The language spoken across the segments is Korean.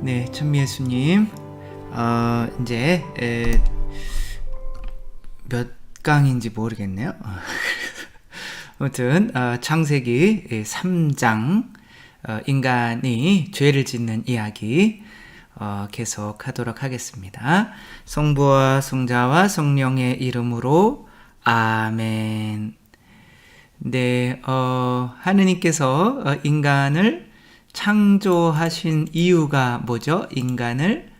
네, 천미예수님, 이제 몇 강인지 모르겠네요. 아무튼 창세기 3장 인간이 죄를 짓는 이야기 계속하도록 하겠습니다. 성부와 성자와 성령의 이름으로 아멘. 네, 하느님께서 인간을 창조하신 이유가 뭐죠? 인간을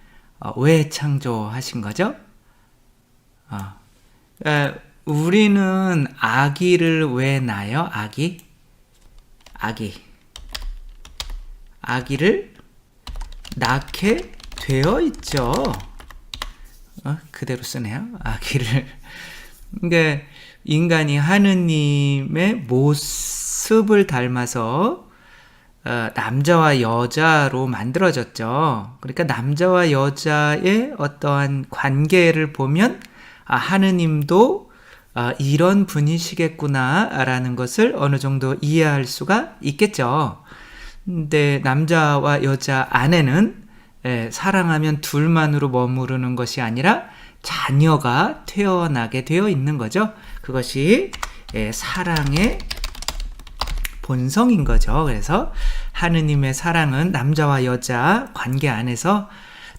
왜 창조하신 거죠? 우리는 아기를 왜 낳아요? 아기를 낳게 되어 있죠. 그대로 쓰네요. 아기를. 그러니까 인간이 하느님의 모습을 닮아서 남자와 여자로 만들어졌죠. 그러니까 남자와 여자의 어떠한 관계를 보면 하느님도 이런 분이시겠구나라는 것을 어느 정도 이해할 수가 있겠죠. 근데 남자와 여자 안에는 사랑하면 둘만으로 머무르는 것이 아니라 자녀가 태어나게 되어 있는 거죠. 그것이 사랑의 본성인 거죠. 그래서 하느님의 사랑은 남자와 여자 관계 안에서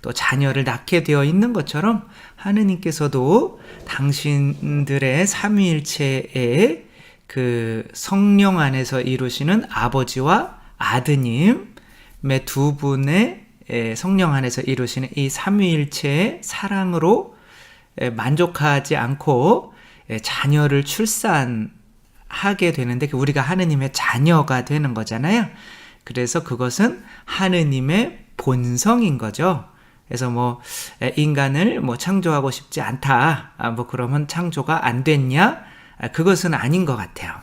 또 자녀를 낳게 되어 있는 것처럼 하느님께서도 당신들의 삼위일체의 그 성령 안에서 이루시는 아버지와 아드님의 두 분의 성령 안에서 이루시는 이 삼위일체의 사랑으로 만족하지 않고 자녀를 출산하게 되는데 우리가 하느님의 자녀가 되는 거잖아요. 그래서 그것은 하느님의 본성인 거죠. 그래서 인간을 창조하고 싶지 않다. 그러면 창조가 안 됐냐? 그것은 아닌 것 같아요.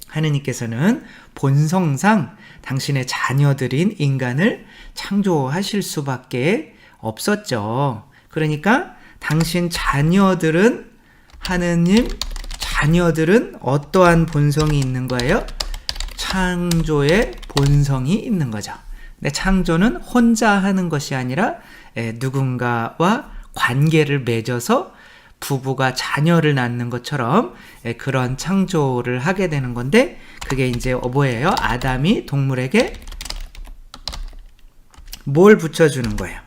하느님께서는 본성상 당신의 자녀들인 인간을 창조하실 수밖에 없었죠. 그러니까 당신 자녀들은 하느님 자녀들은 어떠한 본성이 있는 거예요? 창조의 본성이 있는 거죠. 근데 창조는 혼자 하는 것이 아니라 누군가와 관계를 맺어서 부부가 자녀를 낳는 것처럼 그런 창조를 하게 되는 건데 그게 이제 뭐예요? 아담이 동물에게 뭘 붙여주는 거예요?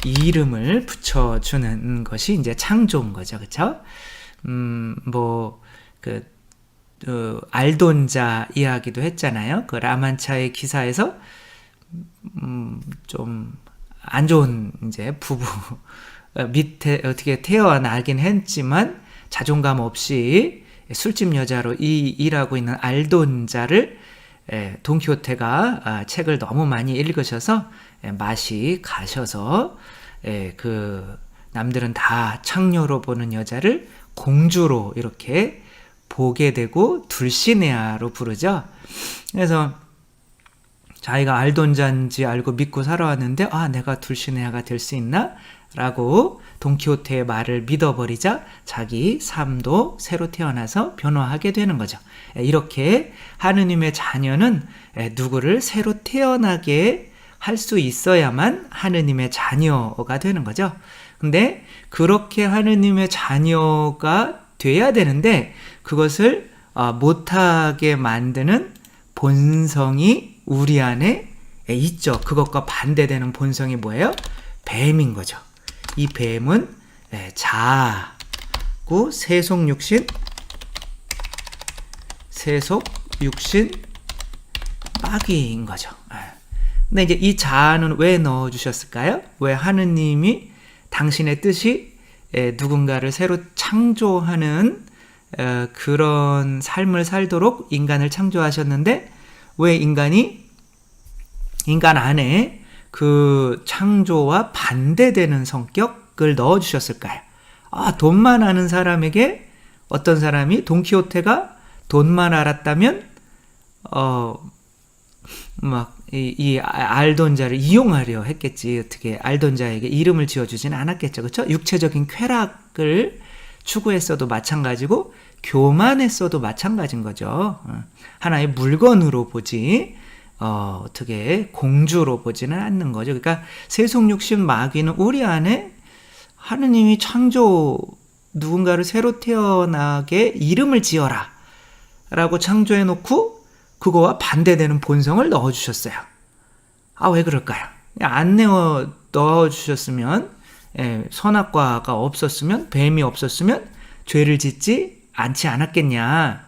이름을 붙여주는 것이 이제 창조인 거죠. 그쵸? 알돈자 이야기도 했잖아요. 그 라만차의 기사에서 좀 안 좋은 이제 부부 밑에 어떻게 태어나긴 했지만 자존감 없이 술집 여자로 일하고 있는 알돈자를 돈키호테가 책을 너무 많이 읽으셔서 맛이 가셔서 그 남들은 다 창녀로 보는 여자를 공주로 이렇게 보게 되고 둘시네아로 부르죠. 그래서 자기가 알돈자인지 알고 믿고 살아왔는데 내가 둘시네아가 될 수 있나? 라고 돈키호테의 말을 믿어버리자 자기 삶도 새로 태어나서 변화하게 되는 거죠. 이렇게 하느님의 자녀는 누구를 새로 태어나게 할 수 있어야만 하느님의 자녀가 되는 거죠. 근데 그렇게 하느님의 자녀가 돼야 되는데 그것을 못하게 만드는 본성이 우리 안에 있죠. 그것과 반대되는 본성이 뭐예요? 뱀인 거죠. 이 뱀은 자고 세속육신 마귀인 거죠. 근데 이제 이 자아는 왜 넣어주셨을까요? 왜 하느님이 당신의 뜻이 누군가를 새로 창조하는 그런 삶을 살도록 인간을 창조하셨는데 왜 인간 안에 그 창조와 반대되는 성격을 넣어주셨을까요? 돈만 아는 사람에게 어떤 사람이 돈키호테가 돈만 알았다면 이 알돈자를 이용하려 했겠지. 어떻게 알돈자에게 이름을 지어주지는 않았겠죠. 그렇죠? 육체적인 쾌락을 추구했어도 마찬가지고 교만했어도 마찬가지인 거죠. 하나의 물건으로 보지 어떻게 공주로 보지는 않는 거죠. 그러니까 세속육신 마귀는 우리 안에 하느님이 누군가를 새로 태어나게 이름을 지어라 라고 창조해 놓고 그거와 반대되는 본성을 넣어주셨어요. 왜 그럴까요? 안 넣어주셨으면, 선악과가 없었으면, 뱀이 없었으면 죄를 짓지 않지 않았겠냐.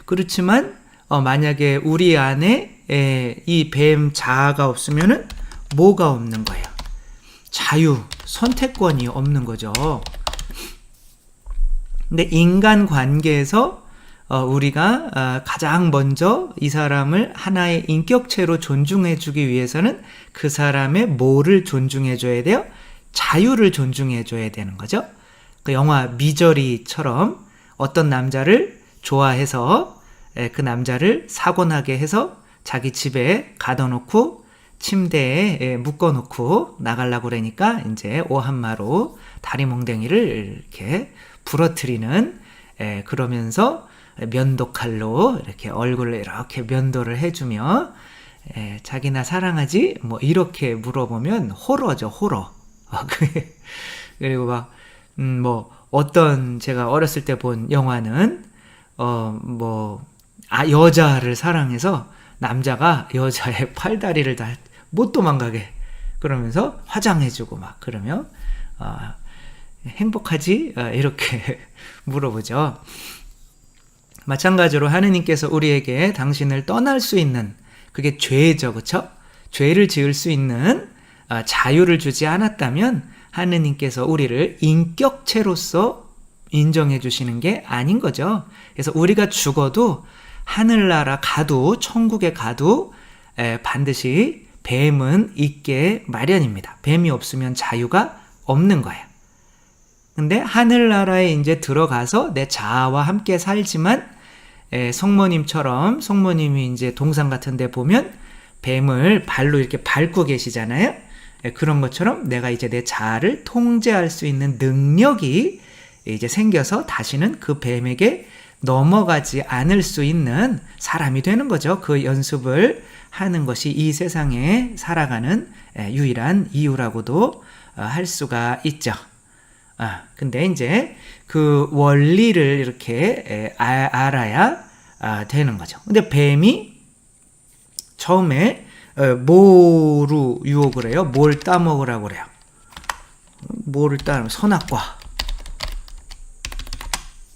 그렇지만 만약에 우리 안에 이 뱀 자아가 없으면은 뭐가 없는 거예요? 자유, 선택권이 없는 거죠. 근데 인간 관계에서 우리가 가장 먼저 이 사람을 하나의 인격체로 존중해 주기 위해서는 그 사람의 뭐를 존중해 줘야 돼요? 자유를 존중해 줘야 되는 거죠. 그 영화 미저리처럼 어떤 남자를 좋아해서 그 남자를 사고 나게 해서 자기 집에 가둬놓고 침대에 묶어놓고 나가려고 그러니까 이제 오한마로 다리몽댕이를 이렇게 부러뜨리는, 그러면서 면도칼로 이렇게 얼굴을 이렇게 면도를 해주며 자기나 사랑하지? 뭐 이렇게 물어보면 호러죠, 호러. 그리고 막 어떤 제가 어렸을 때 본 영화는 여자를 사랑해서 남자가 여자의 팔다리를 다 못 도망가게 그러면서 화장해주고 막 그러면 행복하지? 이렇게 물어보죠. 마찬가지로 하느님께서 우리에게 당신을 떠날 수 있는, 그게 죄죠, 그쵸? 죄를 지을 수 있는 자유를 주지 않았다면 하느님께서 우리를 인격체로서 인정해 주시는 게 아닌 거죠. 그래서 우리가 죽어도 하늘나라 가도, 천국에 가도 반드시 뱀은 있게 마련입니다. 뱀이 없으면 자유가 없는 거예요. 근데 하늘나라에 이제 들어가서 내 자아와 함께 살지만, 성모님처럼, 성모님이 이제 동상 같은 데 보면 뱀을 발로 이렇게 밟고 계시잖아요. 그런 것처럼 내가 이제 내 자아를 통제할 수 있는 능력이 이제 생겨서 다시는 그 뱀에게 넘어가지 않을 수 있는 사람이 되는 거죠. 그 연습을 하는 것이 이 세상에 살아가는 유일한 이유라고도 할 수가 있죠. 근데 이제 그 원리를 이렇게 알아야 되는 거죠. 근데 뱀이 처음에 뭐로 유혹을 해요? 뭘 따먹으라고 그래요? 뭐를 따먹으면 선악과.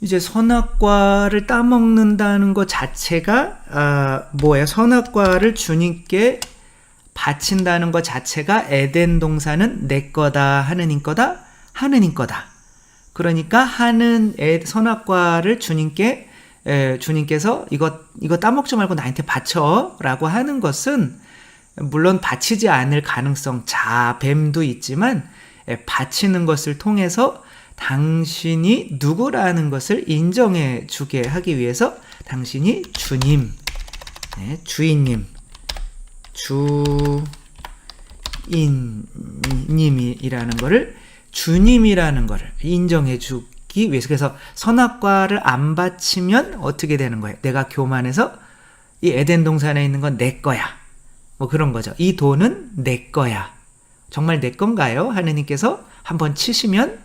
이제 선악과를 따먹는다는 것 자체가 뭐예요? 선악과를 주님께 바친다는 것 자체가 에덴 동산은 내 거다, 하느님 거다, 하느님 거다. 그러니까 선악과를 주님께서 이거 따먹지 말고 나한테 바쳐라고 하는 것은 물론 바치지 않을 가능성, 뱀도 있지만 바치는 것을 통해서 당신이 누구라는 것을 인정해 주게 하기 위해서 당신이 주님, 주인님, 주인님이라는 거를, 주님이라는 거를 인정해 주기 위해서. 그래서 선악과를 안 바치면 어떻게 되는 거예요? 내가 교만해서 이 에덴 동산에 있는 건 내 거야. 뭐 그런 거죠. 이 돈은 내 거야. 정말 내 건가요? 하느님께서 한번 치시면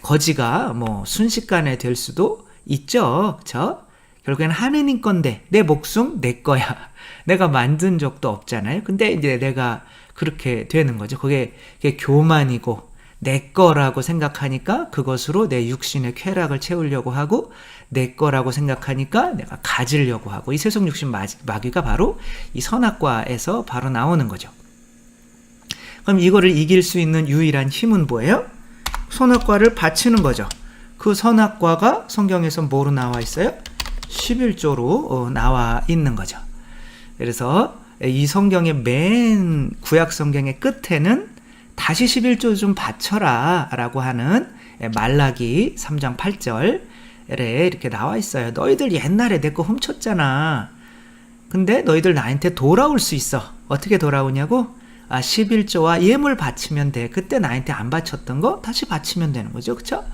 거지가 뭐 순식간에 될 수도 있죠. 그쵸? 결국에는 하느님 건데 내 목숨 내 거야. 내가 만든 적도 없잖아요. 근데 이제 내가 그렇게 되는 거죠. 그게 교만이고 내 거라고 생각하니까 그것으로 내 육신의 쾌락을 채우려고 하고, 내 거라고 생각하니까 내가 가지려고 하고, 이 세속 육신 마귀가 바로 이 선악과에서 바로 나오는 거죠. 그럼 이거를 이길 수 있는 유일한 힘은 뭐예요? 선악과를 바치는 거죠. 그 선악과가 성경에서 뭐로 나와 있어요? 11조로 나와 있는 거죠. 그래서 이 성경의 맨 구약 성경의 끝에는 다시 11조 좀 바쳐라 라고 하는 말라기 3장 8절에 이렇게 나와 있어요. 너희들 옛날에 내 거 훔쳤잖아. 근데 너희들 나한테 돌아올 수 있어. 어떻게 돌아오냐고? 11조와 예물 바치면 돼. 그때 나한테 안 바쳤던 거 다시 바치면 되는 거죠. 그쵸?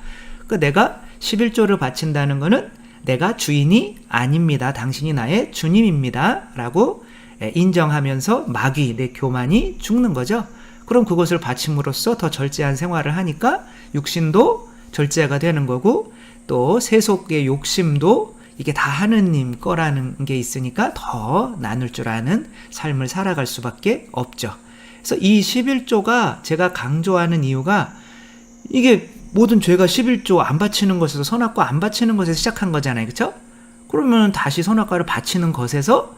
내가 11조를 바친다는 거는 내가 주인이 아닙니다. 당신이 나의 주님입니다. 라고 인정하면서 마귀, 내 교만이 죽는 거죠. 그럼 그것을 바침으로써 더 절제한 생활을 하니까 육신도 절제가 되는 거고, 또 세속의 욕심도 이게 다 하느님 거라는 게 있으니까 더 나눌 줄 아는 삶을 살아갈 수밖에 없죠. 그래서 이 11조가 제가 강조하는 이유가, 이게 모든 죄가 11조 안 바치는 것에서, 선악과 안 바치는 것에서 시작한 거잖아요. 그렇죠? 그러면 다시 선악과를 바치는 것에서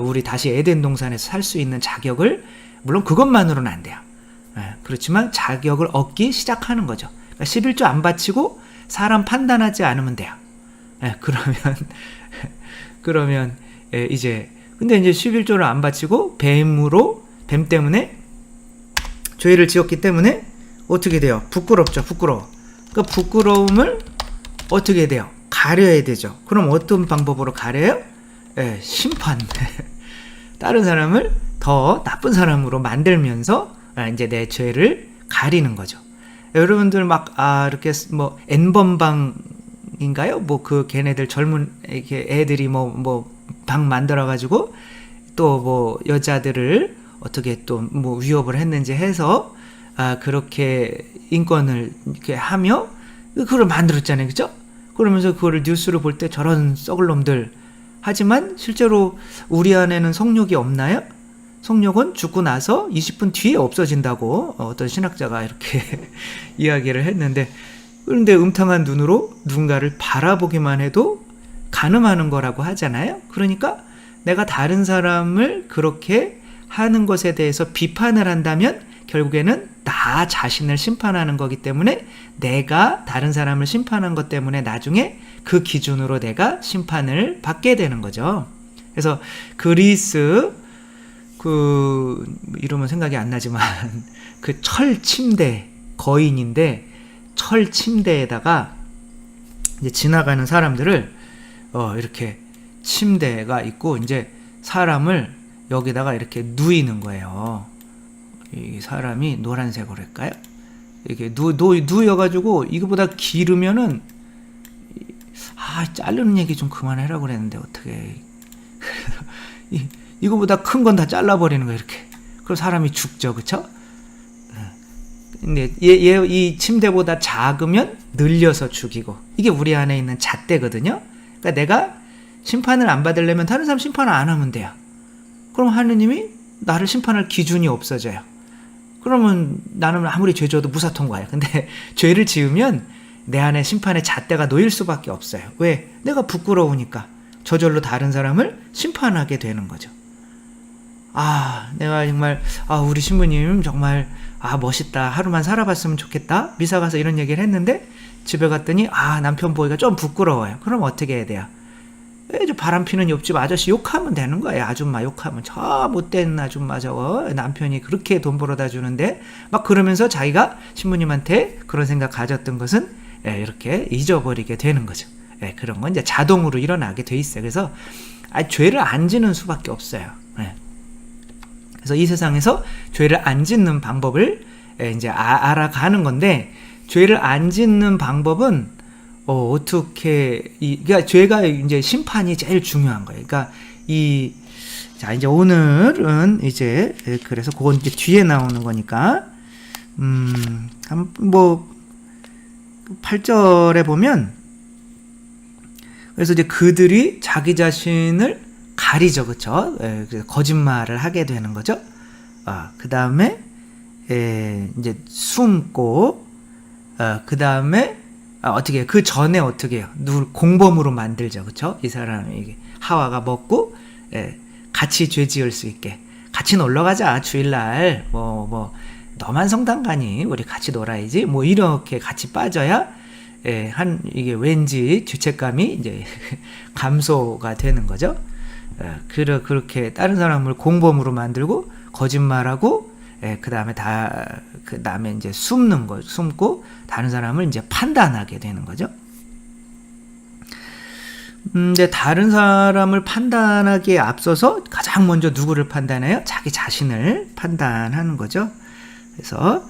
우리 다시 에덴 동산에서 살 수 있는 자격을, 물론 그것만으로는 안 돼요. 그렇지만 자격을 얻기 시작하는 거죠. 그러니까 11조 안 바치고 사람 판단하지 않으면 돼요. 그러면 이제, 근데 이제 11조를 안 바치고 뱀 때문에 죄를 지었기 때문에 어떻게 돼요? 부끄럽죠. 부끄러워. 그 부끄러움을 어떻게 돼요? 가려야 되죠. 그럼 어떤 방법으로 가려요? 심판. 다른 사람을 더 나쁜 사람으로 만들면서 이제 내 죄를 가리는 거죠. 여러분들 막 이렇게 뭐 N번방인가요? 뭐 그 걔네들 젊은 이렇게 애들이 뭐 방 만들어 가지고 또 뭐 여자들을 어떻게 또 뭐 위협을 했는지 해서 그렇게 인권을 이렇게 하며 그걸 만들었잖아요. 그죠? 그러면서 그거를 뉴스를 볼 때 저런 썩을 놈들. 하지만 실제로 우리 안에는 성욕이 없나요? 성욕은 죽고 나서 20분 뒤에 없어진다고 어떤 신학자가 이렇게 이야기를 했는데, 그런데 음탕한 눈으로 누군가를 바라보기만 해도 간음하는 거라고 하잖아요. 그러니까 내가 다른 사람을 그렇게 하는 것에 대해서 비판을 한다면 결국에는 나 자신을 심판하는 거기 때문에, 내가 다른 사람을 심판한 것 때문에 나중에 그 기준으로 내가 심판을 받게 되는 거죠. 그래서 그리스, 그 이름은 생각이 안 나지만 그 철 침대, 거인인데 철 침대에다가 이제 지나가는 사람들을 이렇게 침대가 있고 이제 사람을 여기다가 이렇게 누이는 거예요. 이 사람이 노란색으로 할까요? 이렇게 누여가지고 이거보다 기르면은 자르는 얘기 좀 그만해라 그랬는데 어떻게 이거보다 큰 건 다 잘라버리는 거예요. 이렇게. 그럼 사람이 죽죠. 그쵸? 근데 이 침대보다 작으면 늘려서 죽이고, 이게 우리 안에 있는 잣대거든요. 그러니까 내가 심판을 안 받으려면 다른 사람 심판을 안 하면 돼요. 그럼 하느님이 나를 심판할 기준이 없어져요. 그러면 나는 아무리 죄 져도 무사통과예요. 근데 죄를 지으면 내 안에 심판의 잣대가 놓일 수밖에 없어요. 왜? 내가 부끄러우니까 저절로 다른 사람을 심판하게 되는 거죠. 내가 정말 우리 신부님 정말 멋있다. 하루만 살아봤으면 좋겠다. 미사 가서 이런 얘기를 했는데 집에 갔더니 남편 보기가 좀 부끄러워요. 그럼 어떻게 해야 돼요? 저 바람피는 옆집 아저씨 욕하면 되는 거예요. 아줌마 욕하면, 저 못된 아줌마 저거 남편이 그렇게 돈 벌어다 주는데, 막 그러면서 자기가 신부님한테 그런 생각 가졌던 것은 이렇게 잊어버리게 되는 거죠. 그런 건 이제 자동으로 일어나게 돼 있어요. 그래서 죄를 안 지는 수밖에 없어요. 그래서 이 세상에서 죄를 안 짓는 방법을 이제 알아가는 건데, 죄를 안 짓는 방법은 어떻게, 그러니까 죄가 이제 심판이 제일 중요한 거예요. 그러니까 자, 이제 오늘은 이제, 그래서 그건 이제 뒤에 나오는 거니까, 8절에 보면, 그래서 이제 그들이 자기 자신을 가리죠. 그쵸? 그래서 거짓말을 하게 되는 거죠. 그 다음에, 이제 숨고, 그 다음에, 어떻게, 그 전에 어떻게 해요? 누굴 공범으로 만들죠. 그쵸? 이 사람이, 하와가 먹고, 같이 죄 지을 수 있게. 같이 놀러 가자, 주일날. 너만 성당 가니? 우리 같이 놀아야지. 이렇게 같이 빠져야, 이게 왠지 죄책감이 이제 감소가 되는 거죠. 그렇게 다른 사람을 공범으로 만들고, 거짓말하고, 그 다음에 이제 숨고, 다른 사람을 이제 판단하게 되는 거죠. 이제 다른 사람을 판단하기에 앞서서 가장 먼저 누구를 판단해요? 자기 자신을 판단하는 거죠. 그래서,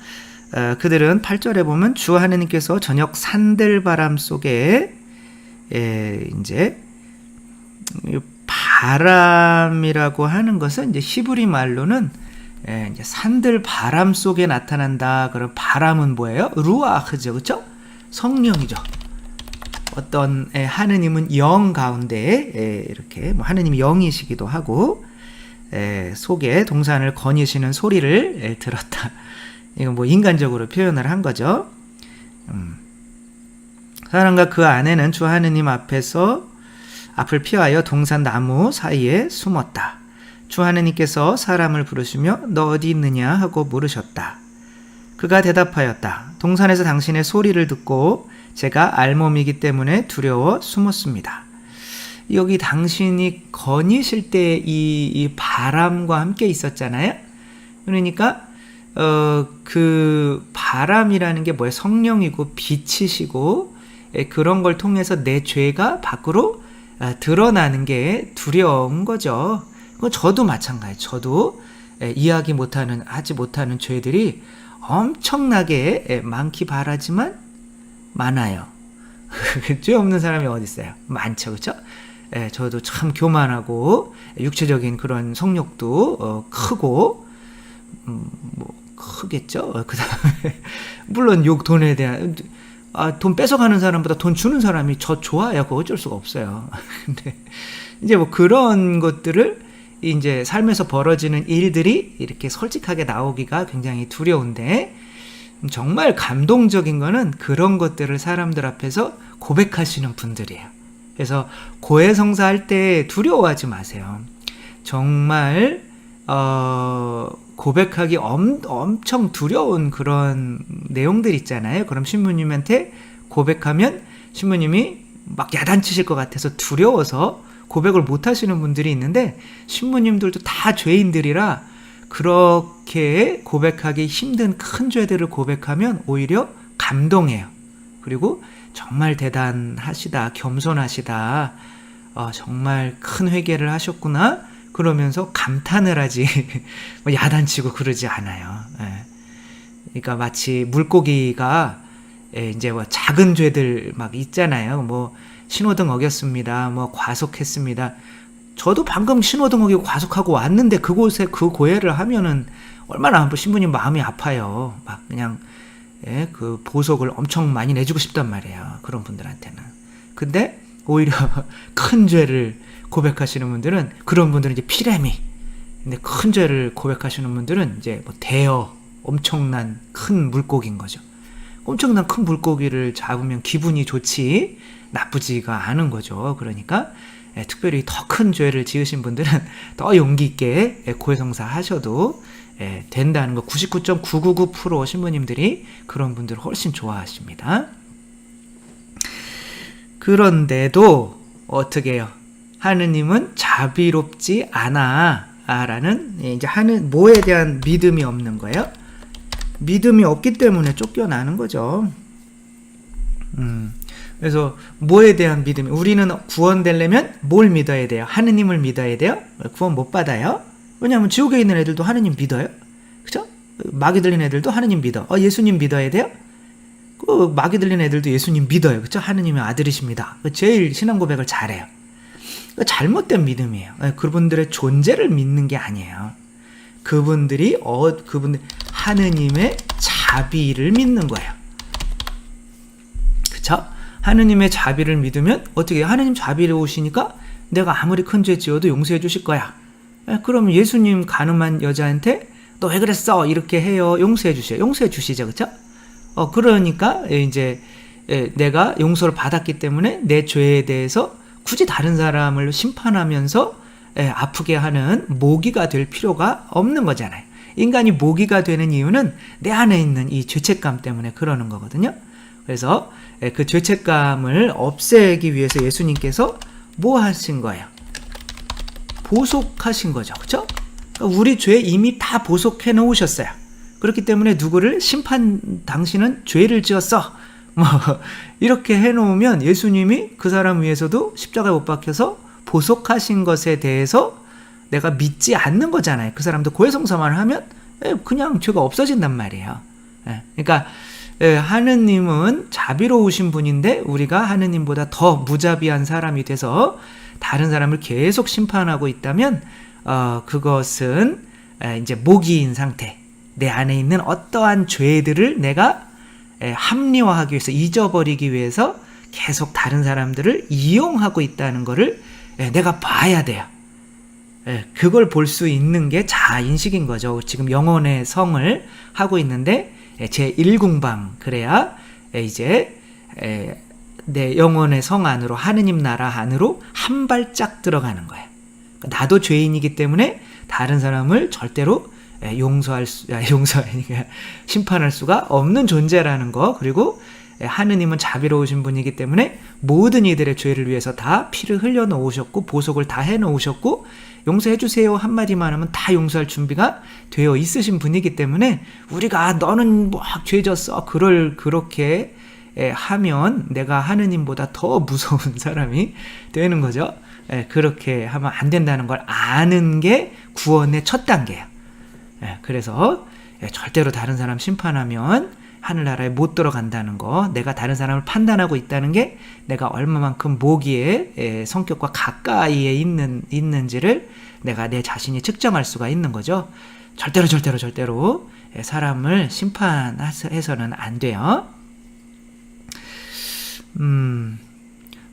그들은 8절에 보면 주 하느님께서 저녁 산들바람 속에, 이제, 바람이라고 하는 것은 이제 히브리 말로는 이제 산들 바람 속에 나타난다. 그럼 바람은 뭐예요? 루아흐죠, 그렇죠? 성령이죠. 어떤 하느님은 영 가운데 이렇게 뭐 하느님이 영이시기도 하고 속에 동산을 거니시는 소리를 들었다. 이건 뭐 인간적으로 표현을 한 거죠. 사람과 그 아내는 주 하느님 앞에서 앞을 피하여 동산 나무 사이에 숨었다. 주 하느님께서 사람을 부르시며 너 어디 있느냐 하고 물으셨다. 그가 대답하였다. 동산에서 당신의 소리를 듣고 제가 알몸이기 때문에 두려워 숨었습니다. 여기 당신이 거니실 때 이 바람과 함께 있었잖아요. 그러니까 그 바람이라는 게 뭐예요? 성령이고 빛이시고 그런 걸 통해서 내 죄가 밖으로 드러나는 게 두려운 거죠. 저도 마찬가지. 저도 하지 못하는 죄들이 엄청나게 많기 바라지만 많아요. 죄 없는 사람이 어디 있어요? 많죠, 그렇죠? 저도 참 교만하고 육체적인 그런 성욕도 크고 뭐 크겠죠. 그다음에 물론 돈에 대한 돈 뺏어가는 사람보다 돈 주는 사람이 저 좋아요. 그거 어쩔 수가 없어요. 근데 이제 뭐 그런 것들을 이제 삶에서 벌어지는 일들이 이렇게 솔직하게 나오기가 굉장히 두려운데 정말 감동적인 거는 그런 것들을 사람들 앞에서 고백하시는 분들이에요. 그래서 고해성사 할 때 두려워하지 마세요. 정말 고백하기 엄청 두려운 그런 내용들 있잖아요. 그럼 신부님한테 고백하면 신부님이 막 야단치실 것 같아서 두려워서 고백을 못 하시는 분들이 있는데 신부님들도 다 죄인들이라 그렇게 고백하기 힘든 큰 죄들을 고백하면 오히려 감동해요. 그리고 정말 대단하시다, 겸손하시다, 정말 큰 회개를 하셨구나 그러면서 감탄을 하지 야단치고 그러지 않아요. 그러니까 마치 물고기가 이제 뭐 작은 죄들 막 있잖아요. 뭐 신호등 어겼습니다. 뭐 과속했습니다. 저도 방금 신호등 어기고 과속하고 왔는데 그곳에 그 고해를 하면은 얼마나 신부님 마음이 아파요. 막 그냥 그 보석을 엄청 많이 내주고 싶단 말이에요. 그런 분들한테는. 근데 오히려 큰 죄를 고백하시는 분들은 그런 분들은 이제 피레미. 근데 큰 죄를 고백하시는 분들은 이제 뭐 대여 엄청난 큰 물고기인 거죠. 엄청난 큰 물고기를 잡으면 기분이 좋지 나쁘지가 않은 거죠. 그러니까 특별히 더 큰 죄를 지으신 분들은 더 용기 있게 고해성사 하셔도 된다는 거 99.999% 신부님들이 그런 분들을 훨씬 좋아하십니다. 그런데도 어떻게 해요? 하느님은 자비롭지 않아 라는 이제 뭐에 대한 믿음이 없는 거예요? 믿음이 없기 때문에 쫓겨나는 거죠. 그래서 뭐에 대한 믿음이 우리는 구원되려면 뭘 믿어야 돼요? 하느님을 믿어야 돼요? 구원 못 받아요? 왜냐하면 지옥에 있는 애들도 하느님 믿어요? 그죠? 마귀 들린 애들도 하느님 믿어. 예수님 믿어야 돼요? 그 마귀 들린 애들도 예수님 믿어요. 그죠? 하느님의 아들이십니다. 제일 신앙 고백을 잘해요. 잘못된 믿음이에요. 그분들의 존재를 믿는 게 아니에요. 그분들 하느님의 자비를 믿는 거예요. 그쵸? 하느님의 자비를 믿으면 어떻게 해요? 하느님 자비를 오시니까 내가 아무리 큰 죄 지어도 용서해 주실 거야. 그러면 예수님 가늠한 여자한테 너 왜 그랬어? 이렇게 해요. 용서해 주셔요. 용서해 주시죠. 그쵸? 그러니까 이제 내가 용서를 받았기 때문에 내 죄에 대해서 굳이 다른 사람을 심판하면서 아프게 하는 모기가 될 필요가 없는 거잖아요. 인간이 모기가 되는 이유는 내 안에 있는 이 죄책감 때문에 그러는 거거든요. 그래서 그 죄책감을 없애기 위해서 예수님께서 뭐 하신 거예요? 보속하신 거죠. 그렇죠? 그러니까 우리 죄 이미 다 보속해 놓으셨어요. 그렇기 때문에 누구를 당신은 죄를 지었어. 뭐 이렇게 해놓으면 예수님이 그 사람 위해서도 십자가에 못 박혀서 보속하신 것에 대해서 내가 믿지 않는 거잖아요. 그 사람도 고해성사만 하면 그냥 죄가 없어진단 말이에요. 그러니까 하느님은 자비로우신 분인데 우리가 하느님보다 더 무자비한 사람이 돼서 다른 사람을 계속 심판하고 있다면 그것은 이제 모기인 상태, 내 안에 있는 어떠한 죄들을 내가 합리화하기 위해서, 잊어버리기 위해서 계속 다른 사람들을 이용하고 있다는 것을 내가 봐야 돼요. 그걸 볼 수 있는 게 자아인식인 거죠. 지금 영혼의 성을 하고 있는데 제1궁방, 그래야 이제 내 영혼의 성 안으로, 하느님 나라 안으로 한 발짝 들어가는 거예요. 나도 죄인이기 때문에 다른 사람을 절대로 심판할 수가 없는 존재라는 거, 그리고 하느님은 자비로우신 분이기 때문에 모든 이들의 죄를 위해서 다 피를 흘려 놓으셨고 보속을 다 해 놓으셨고 용서해 주세요 한마디만 하면 다 용서할 준비가 되어 있으신 분이기 때문에 우리가 너는 막 죄졌어 그렇게 하면 내가 하느님보다 더 무서운 사람이 되는 거죠. 그렇게 하면 안 된다는 걸 아는 게 구원의 첫 단계예요. 그래서 절대로 다른 사람 심판하면 하늘나라에 못 들어간다는 거, 내가 다른 사람을 판단하고 있다는 게 내가 얼마만큼 모기의 성격과 가까이에 있는지를 내가 내 자신이 측정할 수가 있는 거죠. 절대로 사람을 심판해서는 안 돼요.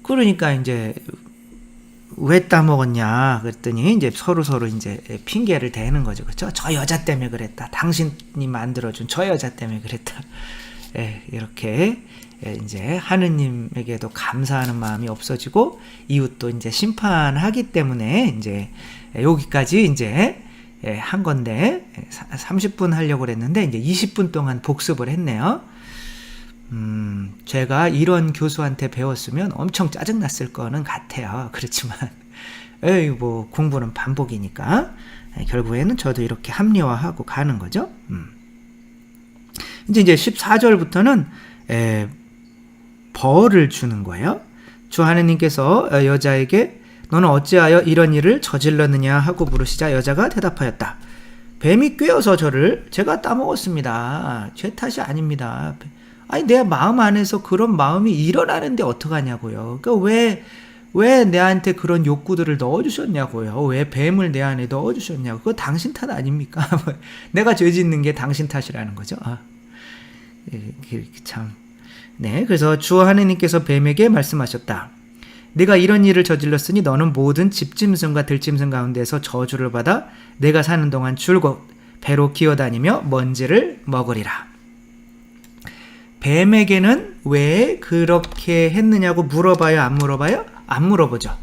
그러니까 이제 왜 따먹었냐 그랬더니 이제 서로 이제 핑계를 대는 거죠. 그렇죠? 저 여자 때문에 그랬다. 당신이 만들어준 저 여자 때문에 그랬다. 이렇게 이제 하느님에게도 감사하는 마음이 없어지고 이웃도 이제 심판하기 때문에 이제 여기까지 이제 한 건데 30분 하려고 그랬는데 이제 20분 동안 복습을 했네요. 제가 이런 교수한테 배웠으면 엄청 짜증났을 거는 같아요. 그렇지만 뭐 공부는 반복이니까 결국에는 저도 이렇게 합리화하고 가는 거죠. 이제 14절부터는 벌을 주는 거예요. 주 하느님께서 여자에게 너는 어찌하여 이런 일을 저질렀느냐 하고 물으시자 여자가 대답하였다. 뱀이 꿰어서 제가 따먹었습니다. 제 탓이 아닙니다. 아니 내 마음 안에서 그런 마음이 일어나는데 어떡하냐고요. 그러니까 왜 내한테 그런 욕구들을 넣어주셨냐고요. 왜 뱀을 내 안에 넣어주셨냐고. 그거 당신 탓 아닙니까? 내가 죄 짓는 게 당신 탓이라는 거죠. 참. 네, 그래서 주 하느님께서 뱀에게 말씀하셨다. 네가 이런 일을 저질렀으니 너는 모든 집짐승과 들짐승 가운데서 저주를 받아 내가 사는 동안 줄곧 배로 기어다니며 먼지를 먹으리라. 뱀에게는 왜 그렇게 했느냐고 물어봐요? 안 물어봐요? 안 물어보죠.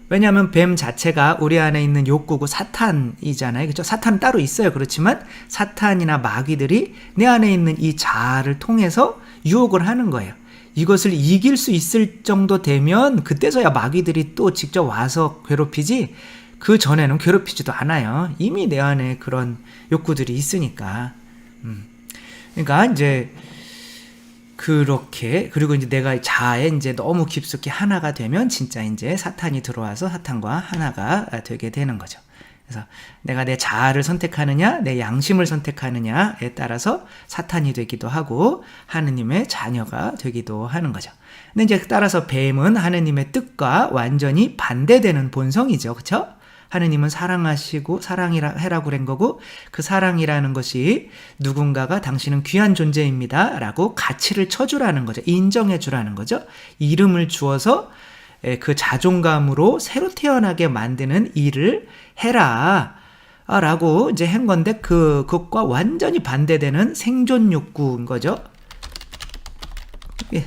왜냐하면 뱀 자체가 우리 안에 있는 욕구고 사탄이잖아요. 그렇죠? 사탄은 따로 있어요. 그렇지만 사탄이나 마귀들이 내 안에 있는 이 자아를 통해서 유혹을 하는 거예요. 이것을 이길 수 있을 정도 되면 그때서야 마귀들이 또 직접 와서 괴롭히지 그 전에는 괴롭히지도 않아요. 이미 내 안에 그런 욕구들이 있으니까. 그러니까 이제 그렇게, 그리고 이제 내가 자아에 이제 너무 깊숙이 하나가 되면 진짜 이제 사탄이 들어와서 사탄과 하나가 되게 되는 거죠. 그래서 내가 내 자아를 선택하느냐, 내 양심을 선택하느냐에 따라서 사탄이 되기도 하고 하느님의 자녀가 되기도 하는 거죠. 근데 이제 따라서 뱀은 하느님의 뜻과 완전히 반대되는 본성이죠. 그렇죠? 하느님은 사랑하시고 사랑해라고 그런 거고 그 사랑이라는 것이 누군가가 당신은 귀한 존재입니다 라고 가치를 쳐주라는 거죠. 인정해 주라는 거죠. 이름을 주어서 그 자존감으로 새로 태어나게 만드는 일을 해라 라고 이제 한 건데 그것과 완전히 반대되는 생존 욕구인 거죠.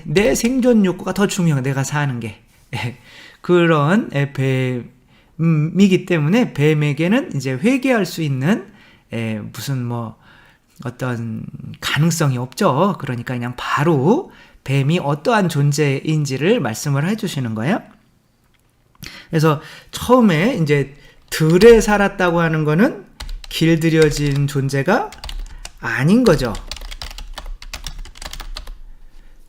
내 생존 욕구가 더 중요해. 내가 사는 게 그런 뱀이기 때문에 뱀에게는 이제 회개할 수 있는 무슨 뭐 어떤 가능성이 없죠. 그러니까 그냥 바로 뱀이 어떠한 존재인지를 말씀을 해주시는 거예요. 그래서 처음에 이제 들에 살았다고 하는 거는 길들여진 존재가 아닌 거죠.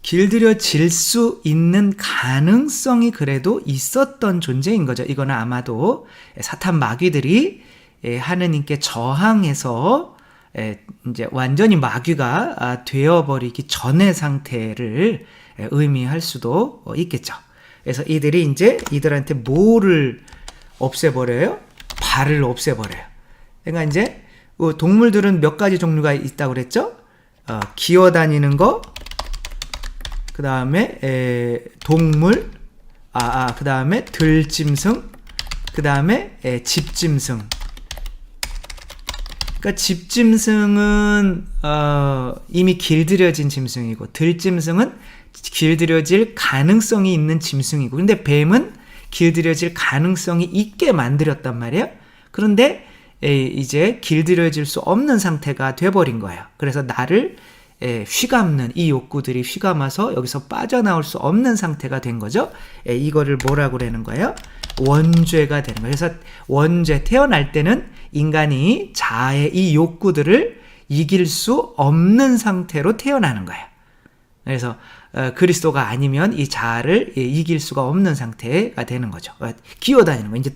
길들여질 수 있는 가능성이 그래도 있었던 존재인 거죠. 이거는 아마도 사탄 마귀들이 하느님께 저항해서 이제 완전히 마귀가 되어버리기 전의 상태를 의미할 수도 있겠죠. 그래서 이들한테 뭐를 없애버려요? 발을 없애버려요. 그러니까 이제 동물들은 몇 가지 종류가 있다고 그랬죠? 기어다니는 거, 그 다음에 동물, 그 다음에 들짐승, 그 다음에 집짐승. 그러니까 집짐승은 이미 길들여진 짐승이고, 들짐승은 길들여질 가능성이 있는 짐승이고, 근데 뱀은 길들여질 가능성이 있게 만들었단 말이에요. 그런데 이제 길들여질 수 없는 상태가 돼버린 거예요. 그래서 나를 휘감는 이 욕구들이 휘감아서 여기서 빠져나올 수 없는 상태가 된 거죠. 이거를 뭐라고 그러는 거예요? 원죄가 되는 거예요. 그래서 원죄, 태어날 때는 인간이 자아의 이 욕구들을 이길 수 없는 상태로 태어나는 거예요. 그래서 그리스도가 아니면 이 자아를 이길 수가 없는 상태가 되는 거죠. 기어다니는 거. 이제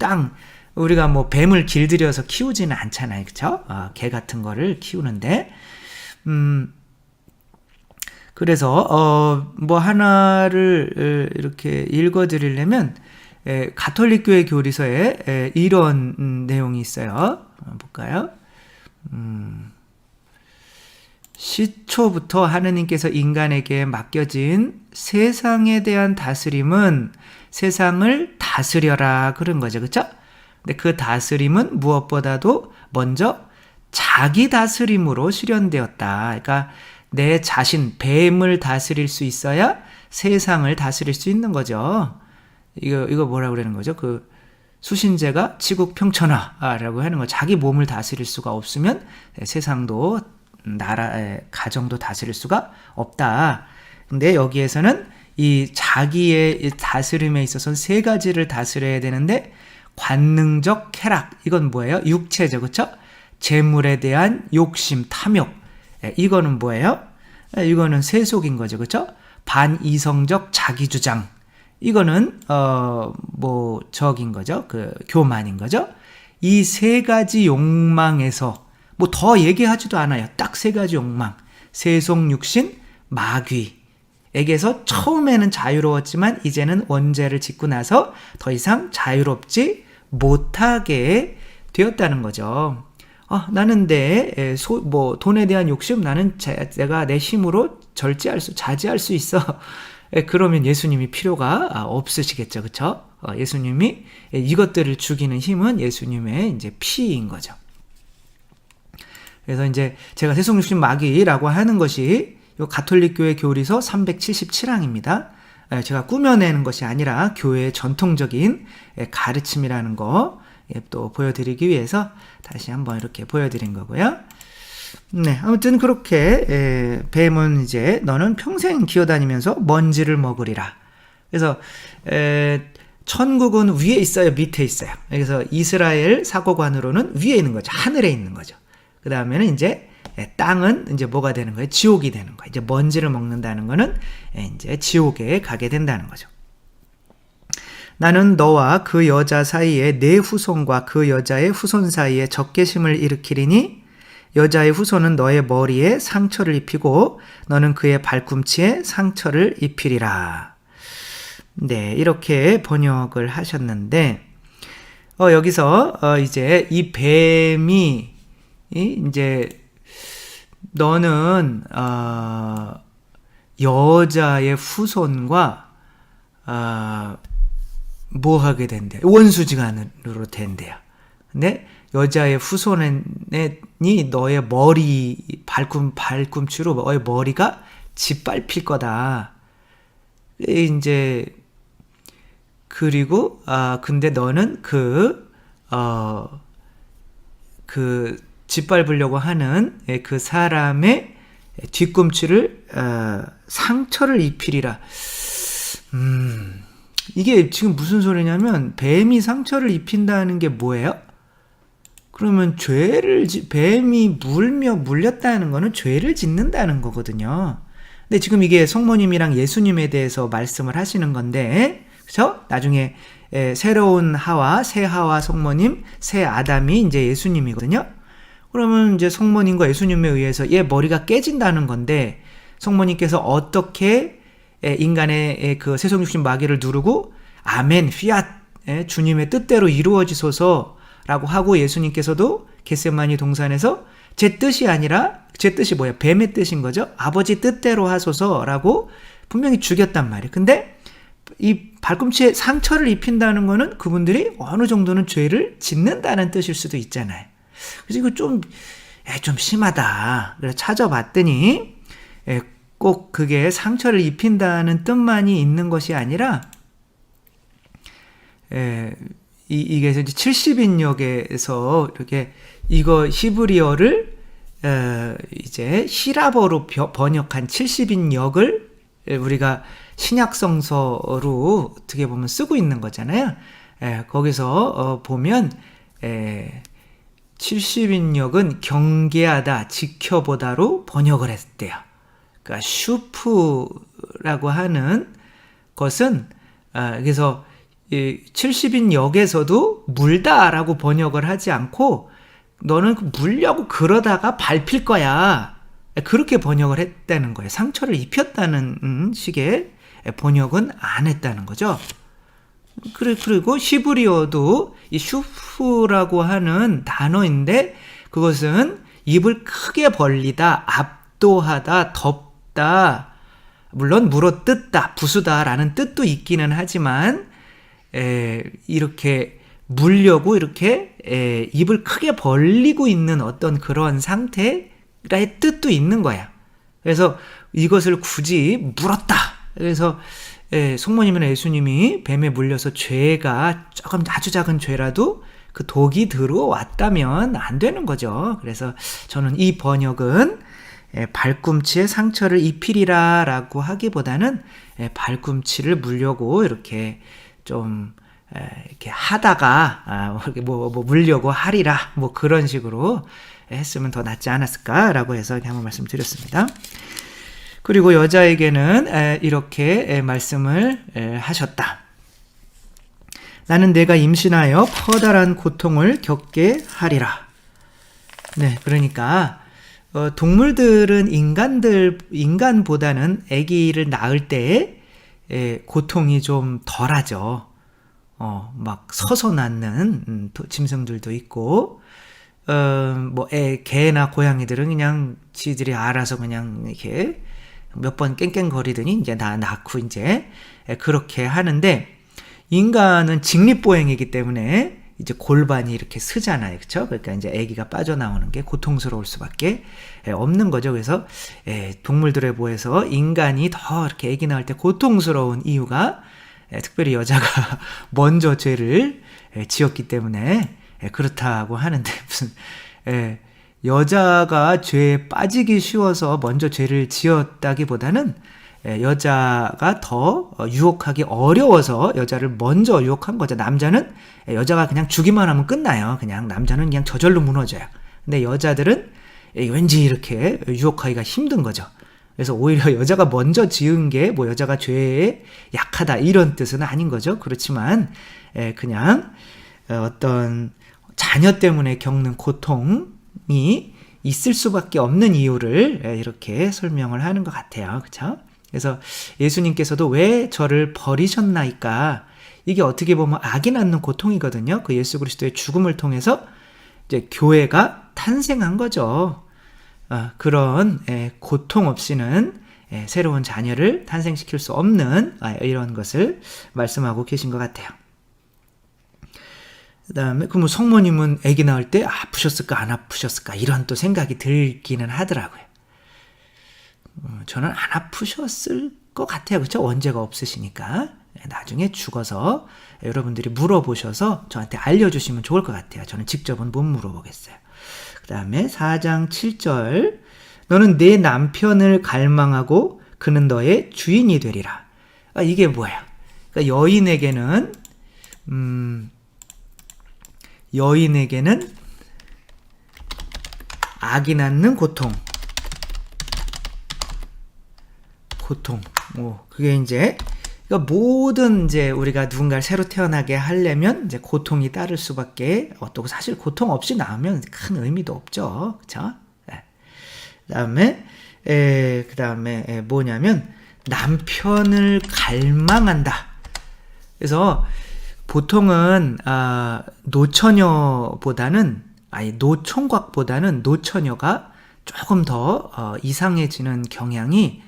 우리가 뭐 뱀을 길들여서 키우지는 않잖아요. 그쵸? 개 같은 거를 키우는데, 그래서, 뭐 하나를 이렇게 읽어 드리려면, 가톨릭 교회 교리서에 이런 내용이 있어요. 볼까요? 시초부터 하느님께서 인간에게 맡겨진 세상에 대한 다스림은 세상을 다스려라 그런 거죠. 그렇죠? 근데 그 다스림은 무엇보다도 먼저 자기 다스림으로 실현되었다. 그러니까 내 자신, 뱀을 다스릴 수 있어야 세상을 다스릴 수 있는 거죠. 이거 뭐라고 그러는 거죠? 그 수신제가 치국 평천하라고 하는 거. 자기 몸을 다스릴 수가 없으면 세상도 가정도 다스릴 수가 없다. 근데 여기에서는 이 자기의 다스림에 있어서는 세 가지를 다스려야 되는데, 관능적 쾌락, 이건 뭐예요? 육체죠, 그렇죠? 재물에 대한 욕심, 탐욕, 이거는 뭐예요? 이거는 세속인 거죠, 그렇죠? 반이성적 자기주장, 이거는 적인 거죠, 그 교만인 거죠. 이 세 가지 욕망에서 뭐 더 얘기하지도 않아요. 딱 세 가지 욕망. 세속, 육신, 마귀에게서 처음에는 자유로웠지만 이제는 원죄를 짓고 나서 더 이상 자유롭지 못하게 되었다는 거죠. 나는 돈에 대한 욕심, 나는 내가 내 힘으로 자제할 수 있어. 그러면 예수님이 필요가 없으시겠죠. 그쵸? 예수님이 이것들을 죽이는 힘은 예수님의 이제 피인 거죠. 그래서 이제 제가 세속육신 마귀라고 하는 것이 요 가톨릭 교회 교리서 377항입니다. 제가 꾸며내는 것이 아니라 교회의 전통적인 가르침이라는 거 또 보여드리기 위해서 다시 한번 이렇게 보여드린 거고요. 네, 아무튼 그렇게 뱀은 이제 너는 평생 기어다니면서 먼지를 먹으리라. 그래서 천국은 위에 있어요, 밑에 있어요. 그래서 이스라엘 사고관으로는 위에 있는 거죠, 하늘에 있는 거죠. 그 다음에는 이제 땅은 이제 뭐가 되는 거예요? 지옥이 되는 거예요. 이제 먼지를 먹는다는 거는 이제 지옥에 가게 된다는 거죠. 나는 너와 그 여자 사이에 내 후손과 그 여자의 후손 사이에 적개심을 일으키리니 여자의 후손은 너의 머리에 상처를 입히고 너는 그의 발꿈치에 상처를 입히리라. 네, 이렇게 번역을 하셨는데, 여기서 이제 이 뱀이 이제 너는 여자의 후손과 뭐 하게 된대? 원수지간으로 된대요. 근데 여자의 후손이 너의 머리, 발꿈치로 너의 머리가 짓밟힐 거다. 이제 그리고 근데 너는 그 짓밟으려고 하는 그 사람의 뒤꿈치를 상처를 입히리라. 이게 지금 무슨 소리냐면, 뱀이 상처를 입힌다는 게 뭐예요? 그러면 뱀이 물렸다는 거는 죄를 짓는다는 거거든요. 근데 지금 이게 성모님이랑 예수님에 대해서 말씀을 하시는 건데, 그쵸? 나중에 새로운 하와, 새 하와 성모님, 새 아담이 이제 예수님이거든요. 그러면 이제 성모님과 예수님에 의해서 얘 머리가 깨진다는 건데, 성모님께서 어떻게 인간의 그 세속육신 마귀를 누르고 아멘, 휘앗, 주님의 뜻대로 이루어지소서라고 하고 예수님께서도 겟세마니 동산에서 제 뜻이 아니라 제 뜻이 뭐야? 뱀의 뜻인 거죠. 아버지 뜻대로 하소서라고 분명히 죽였단 말이에요. 근데 이 발꿈치에 상처를 입힌다는 거는 그분들이 어느 정도는 죄를 짓는다는 뜻일 수도 있잖아요. 그래서 이거 좀 심하다. 그래서 찾아봤더니 꼭 그게 상처를 입힌다는 뜻만이 있는 것이 아니라 이게 이제 70인역에서 이렇게 이거 히브리어를 이제 히라버로 번역한 70인역을 우리가 신약성서로 어떻게 보면 쓰고 있는 거잖아요. 거기서 보면 70인역은 경계하다, 지켜보다로 번역을 했대요. 그러니까 슈프라고 하는 것은 그래서 70인역에서도 물다라고 번역을 하지 않고 너는 물려고 그러다가 밟힐 거야. 그렇게 번역을 했다는 거예요. 상처를 입혔다는 식의 번역은 안 했다는 거죠. 그리고 히브리어도 이 슈프라고 하는 단어인데 그것은 입을 크게 벌리다, 압도하다, 덮다, 물론 물어뜯다, 부수다라는 뜻도 있기는 하지만 이렇게 물려고 이렇게 입을 크게 벌리고 있는 어떤 그런 상태의 뜻도 있는 거야. 그래서 이것을 굳이 물었다. 그래서 성모님이나 예수님이 뱀에 물려서 죄가 조금 아주 작은 죄라도 그 독이 들어왔다면 안 되는 거죠. 그래서 저는 이 번역은 발꿈치에 상처를 입히리라 라고 하기보다는 발꿈치를 물려고 이렇게 좀 이렇게 하다가 뭐 물려고 하리라 뭐 그런 식으로 했으면 더 낫지 않았을까라고 해서 이렇게 한번 말씀드렸습니다. 그리고 여자에게는 이렇게 말씀을 하셨다. 나는 내가 임신하여 커다란 고통을 겪게 하리라. 네, 그러니까 동물들은 인간보다는 아기를 낳을 때 고통이 좀 덜하죠. 막 서서 낳는 짐승들도 있고, 개나 고양이들은 그냥 지들이 알아서 그냥 이렇게 몇 번 깽깽거리더니 이제 낳고 이제 그렇게 하는데, 인간은 직립보행이기 때문에 이제 골반이 이렇게 쓰잖아요. 그쵸? 그러니까 이제 아기가 빠져나오는 게 고통스러울 수밖에 없는 거죠. 그래서 동물들에 비해서 인간이 더 이렇게 아기 낳을 때 고통스러운 이유가 특별히 여자가 먼저 죄를 지었기 때문에 그렇다고 하는데 무슨 여자가 죄에 빠지기 쉬워서 먼저 죄를 지었다기보다는 여자가 더 유혹하기 어려워서 여자를 먼저 유혹한 거죠. 남자는 여자가 그냥 주기만 하면 끝나요. 그냥 남자는 그냥 저절로 무너져요. 근데 여자들은 왠지 이렇게 유혹하기가 힘든 거죠. 그래서 오히려 여자가 먼저 지은 게 뭐 여자가 죄에 약하다 이런 뜻은 아닌 거죠. 그렇지만 그냥 어떤 자녀 때문에 겪는 고통이 있을 수밖에 없는 이유를 이렇게 설명을 하는 것 같아요. 그렇죠? 그래서 예수님께서도 왜 저를 버리셨나이까? 이게 어떻게 보면 악이 낳는 고통이거든요. 그 예수 그리스도의 죽음을 통해서 이제 교회가 탄생한 거죠. 그런 고통 없이는 새로운 자녀를 탄생시킬 수 없는 이런 것을 말씀하고 계신 것 같아요. 그 다음에 그럼 성모님은 아기 낳을 때 아프셨을까 안 아프셨을까 이런 또 생각이 들기는 하더라고요. 저는 안 아프셨을 것 같아요. 그렇죠? 원죄가 없으시니까. 나중에 죽어서 여러분들이 물어보셔서 저한테 알려주시면 좋을 것 같아요. 저는 직접은 못 물어보겠어요. 그 다음에 4장 7절 너는 내 남편을 갈망하고 그는 너의 주인이 되리라. 이게 뭐야? 그러니까 여인에게는 악이 낳는 고통. 그게 이제 그러니까 모든 이제 우리가 누군가를 새로 태어나게 하려면 이제 고통이 따를 수밖에 없고 사실 고통 없이 나오면 큰 의미도 없죠. 그렇죠? 그다음에 뭐냐면 남편을 갈망한다. 그래서 보통은 노총각보다는 노처녀가 조금 더 이상해지는 경향이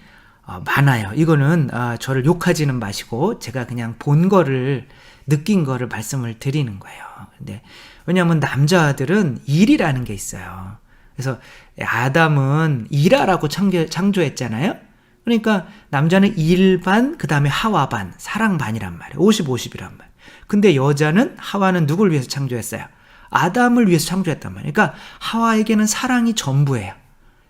많아요. 이거는 저를 욕하지는 마시고 제가 그냥 본 거를 느낀 거를 말씀을 드리는 거예요. 근데 왜냐하면 남자들은 일이라는 게 있어요. 그래서 아담은 일하라고 창조했잖아요. 그러니까 남자는 일반, 그 다음에 하와반, 사랑반이란 말이에요. 50-50이란 말. 근데 여자는, 하와는 누굴 위해서 창조했어요? 아담을 위해서 창조했단 말이에요. 그러니까 하와에게는 사랑이 전부예요.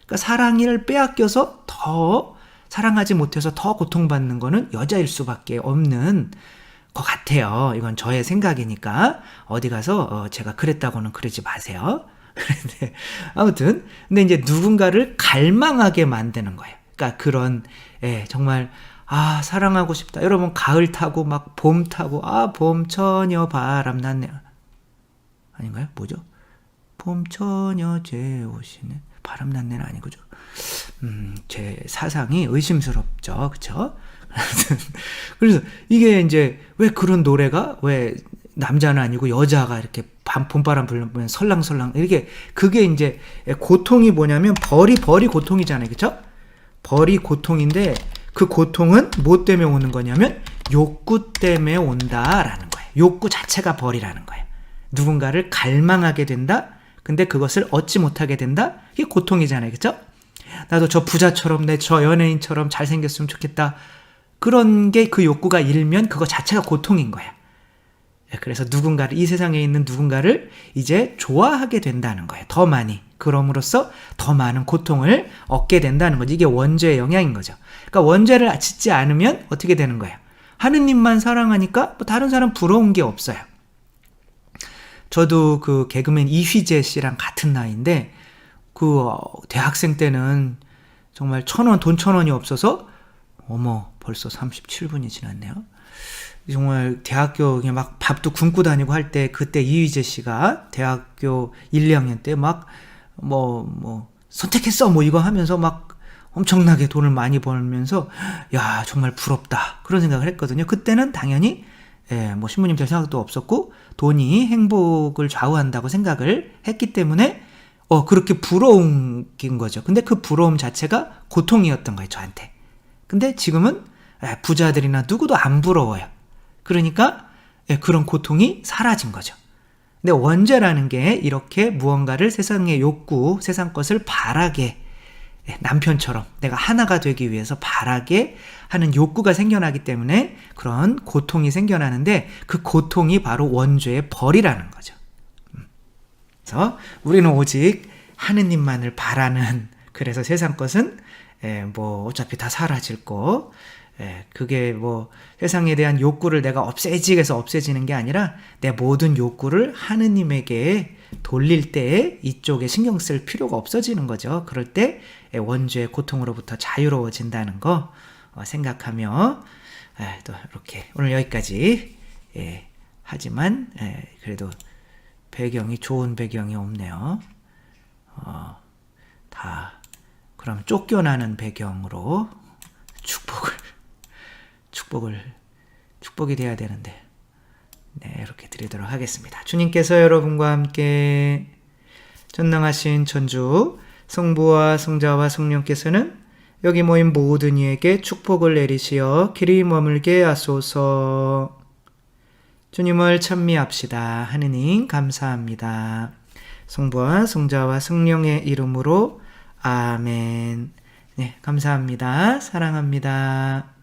그러니까 사랑을 빼앗겨서 더 사랑하지 못해서 더 고통받는 거는 여자일 수밖에 없는 것 같아요. 이건 저의 생각이니까 어디 가서 제가 그랬다고는 그러지 마세요. 그런데 아무튼 근데 이제 누군가를 갈망하게 만드는 거예요. 그러니까 그런 정말 사랑하고 싶다. 여러분 가을 타고 막 봄 타고 봄처녀 바람 났네. 아닌가요? 뭐죠? 봄처녀 제 오시네. 바람 났네는 아니고죠. 제 사상이 의심스럽죠. 그쵸? 그래서 이게 이제 왜 그런 노래가 왜 남자는 아니고 여자가 이렇게 봄바람 불면 설랑설랑 이렇게 그게 이제 고통이 뭐냐면 벌이 고통이잖아요. 그쵸? 벌이 고통인데 그 고통은 뭐 때문에 오는 거냐면 욕구 때문에 온다라는 거예요. 욕구 자체가 벌이라는 거예요. 누군가를 갈망하게 된다. 근데 그것을 얻지 못하게 된다. 이게 고통이잖아요. 그쵸? 나도 저 부자처럼 저 연예인처럼 잘생겼으면 좋겠다. 그런 게 그 욕구가 일면 그거 자체가 고통인 거야. 그래서 이 세상에 있는 누군가를 이제 좋아하게 된다는 거예요. 더 많이. 그럼으로써 더 많은 고통을 얻게 된다는 거죠. 이게 원죄의 영향인 거죠. 그러니까 원죄를 짓지 않으면 어떻게 되는 거예요? 하느님만 사랑하니까 뭐 다른 사람 부러운 게 없어요. 저도 그 개그맨 이휘재 씨랑 같은 나이인데 그 대학생 때는 정말 돈 1,000원이 없어서 벌써 37분이 지났네요. 정말 대학교 그냥 막 밥도 굶고 다니고 할 때 그때 이휘재 씨가 대학교 1, 2학년 때 막 선택했어 이거 하면서 막 엄청나게 돈을 많이 벌면서 야 정말 부럽다 그런 생각을 했거든요. 그때는 당연히 신부님 될 생각도 없었고 돈이 행복을 좌우한다고 생각을 했기 때문에 그렇게 부러운 거죠. 근데 그 부러움 자체가 고통이었던 거예요, 저한테. 근데 지금은 부자들이나 누구도 안 부러워요. 그러니까 그런 고통이 사라진 거죠. 근데 원죄라는 게 이렇게 무언가를 세상의 욕구, 세상 것을 바라게 남편처럼 내가 하나가 되기 위해서 바라게 하는 욕구가 생겨나기 때문에 그런 고통이 생겨나는데 그 고통이 바로 원죄의 벌이라는 거죠. 그래서 우리는 오직 하느님만을 바라는 그래서 세상 것은 어차피 다 사라질 거 그게 세상에 대한 욕구를 내가 없애지는 게 아니라 내 모든 욕구를 하느님에게 돌릴 때에 이쪽에 신경 쓸 필요가 없어지는 거죠. 그럴 때 원죄의 고통으로부터 자유로워진다는 거 생각하며 또 이렇게 오늘 여기까지 하지만 그래도 좋은 배경이 없네요. 다 그럼 쫓겨나는 배경으로 축복이 돼야 되는데 이렇게 드리도록 하겠습니다. 주님께서 여러분과 함께 전능하신 천주 성부와 성자와 성령께서는 여기 모인 모든 이에게 축복을 내리시어 길이 머물게 하소서. 주님을 찬미합시다. 하느님 감사합니다. 성부와 성자와 성령의 이름으로 아멘. 감사합니다. 사랑합니다.